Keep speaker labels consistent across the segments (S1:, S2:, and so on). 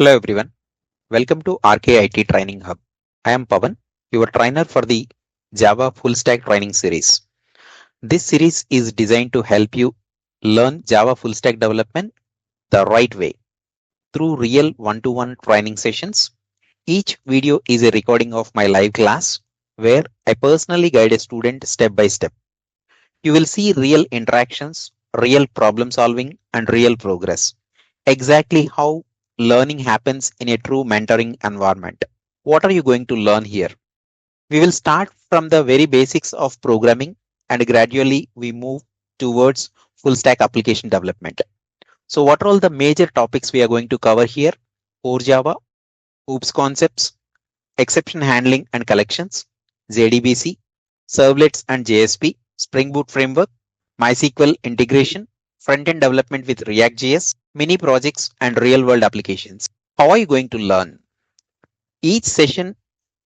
S1: Hello everyone, welcome to RKIT Training Hub. I am Pavan, your trainer for the Java Full Stack Training Series. This series is designed to help you learn Java Full Stack development the right way through real one-to-one training sessions. Each video is a recording of my live class where I personally guide a student step by step. You will see real interactions, real problem solving, and real progress. Exactly how learning happens in a true mentoring environment. What are you going to learn here? We will start from the very basics of programming and gradually we move towards full stack application development. So what are all the major topics we are going to cover here? Core Java, OOPS concepts, exception handling and collections, JDBC, servlets and JSP, Spring Boot framework, MySQL integration, front-end development with React.js, mini projects and real-world applications. How are you going to learn? Each session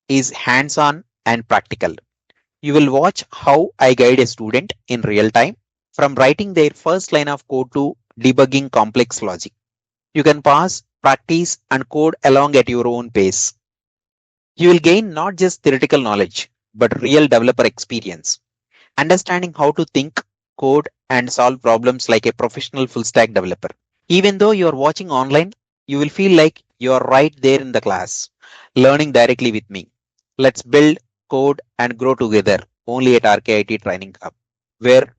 S1: is hands-on and practical. You will watch how I guide a student in real time from writing their first line of code to debugging complex logic. You can pause, practice and code along at your own pace. You will gain not just theoretical knowledge, but real developer experience, understanding how to think, code, and solve problems like a professional full stack developer. Even though you are watching online, you will feel like you are right there in the class, learning directly with me. Let's build, code, and grow together only at RKIT Training Hub, where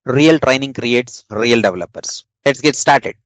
S1: real training creates real developers. Let's get started.